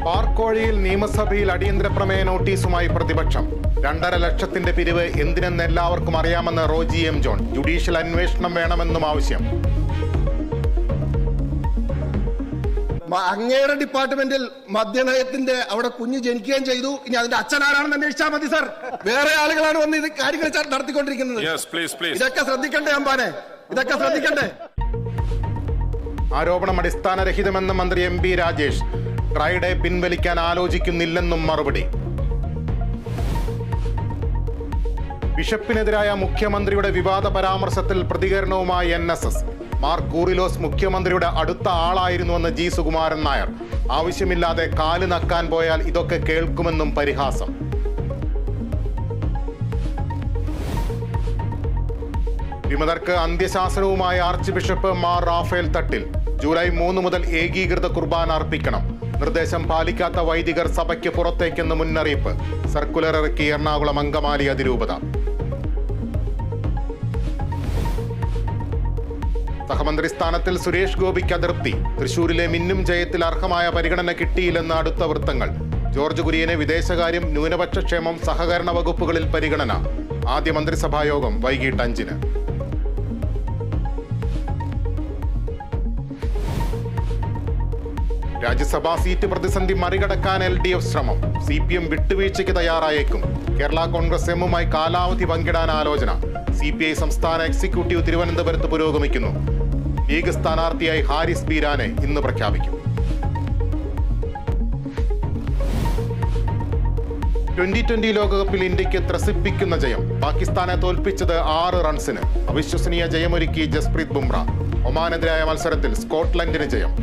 പാർക്കോഴയിൽ നിയമസഭയിൽ അടിയന്തര പ്രമേയ നോട്ടീസുമായി പ്രതിപക്ഷം. 2.5 ലക്ഷത്തിന്റെ പിരിവ് എന്തിനെന്ന് എല്ലാവർക്കും അറിയാമെന്ന് റോജി എം ജോൺ. ജുഡീഷ്യൽ അന്വേഷണം വേണമെന്നും ആവശ്യം. അങ്ങയുടെ ഡിപ്പാർട്ട്മെന്റിൽ മദ്യനയത്തിന്റെ അവിടെ കുഞ്ഞ് ജനിക്കുകയും ചെയ്തു. ഇനി അതിന്റെ അച്ഛനാരാണെന്ന് അന്വേഷിച്ചാൽ മതി സർ. വേറെ ആളുകളാണ് വന്ന് ഇത് കാര്യങ്ങൾ നടത്തിക്കൊണ്ടിരിക്കുന്നത്. ഇതൊക്കെ ശ്രദ്ധിക്കണ്ടേ അമ്പാനെ, ഇതൊക്കെ ശ്രദ്ധിക്കണ്ടേ. ആരോപണം അടിസ്ഥാനരഹിതമെന്ന് മന്ത്രി എം പി രാജേഷ്. ട്രൈഡേ പിൻവലിക്കാൻ ആലോചിക്കുന്നില്ലെന്നും മറുപടി. ബിഷപ്പിനെതിരായ മുഖ്യമന്ത്രിയുടെ വിവാദ പരാമർശത്തിൽ പ്രതികരണവുമായി NSS. മാർ കൂറിലോസ് മുഖ്യമന്ത്രിയുടെ അടുത്ത ആളായിരുന്നുവെന്ന് ജി സുകുമാരൻ നായർ. ആവശ്യമില്ലാതെ കാല് നക്കാൻ പോയാൽ ഇതൊക്കെ കേൾക്കുമെന്നും പരിഹാസം. വിമതർക്ക് അന്ത്യശാസനവുമായി arch bishop Mar Raphael Thattil. July 3 മുതൽ ഏകീകൃത കുർബാന അർപ്പിക്കണം. നിർദ്ദേശം പാലിക്കാത്ത വൈദികർ സഭയ്ക്ക് പുറത്തേക്കെന്ന് മുന്നറിയിപ്പ്. സർക്കുലർ ഇറക്കി എറണാകുളം അങ്കമാലി അതിരൂപത. സഹമന്ത്രി സ്ഥാനത്തിൽ സുരേഷ് ഗോപിക്ക് അതൃപ്തി. തൃശൂരിലെ മിന്നും ജയത്തിൽ അർഹമായ പരിഗണന കിട്ടിയില്ലെന്ന് അടുത്ത വൃത്തങ്ങൾ. ജോർജ് കുര്യന് വിദേശകാര്യം, ന്യൂനപക്ഷ ക്ഷേമം, സഹകരണ വകുപ്പുകളിൽ പരിഗണന. ആദ്യ മന്ത്രിസഭാ യോഗം വൈകിട്ട് 5-ന്. രാജ്യസഭാ സീറ്റ് പ്രതിസന്ധി മറികടക്കാൻ LDF ശ്രമം. CPM വിട്ടുവീഴ്ചയ്ക്ക് തയ്യാറായേക്കും. കേരള കോൺഗ്രസ് എമ്മുമായി കാലാവധി പങ്കിടാൻ ആലോചന. CPI സംസ്ഥാന എക്സിക്യൂട്ടീവ് തിരുവനന്തപുരത്ത് പുരോഗമിക്കുന്നു. ലീഗ് സ്ഥാനാർത്ഥിയായി ഹാരിസ് ബീരാനെ ഇന്ന് പ്രഖ്യാപിക്കും. 2020 ലോകകപ്പിൽ ഇന്ത്യക്ക് ത്രസിപ്പിക്കുന്ന ജയം. പാകിസ്ഥാനെ തോൽപ്പിച്ചത് 6 റൺസിന്. അവിശ്വസനീയ ജയമൊരുക്കി ജസ്പ്രീത് ബുംറ. ഒമാനെതിരായ മത്സരത്തിൽ സ്കോട്ട്ലൻഡിന് ജയം.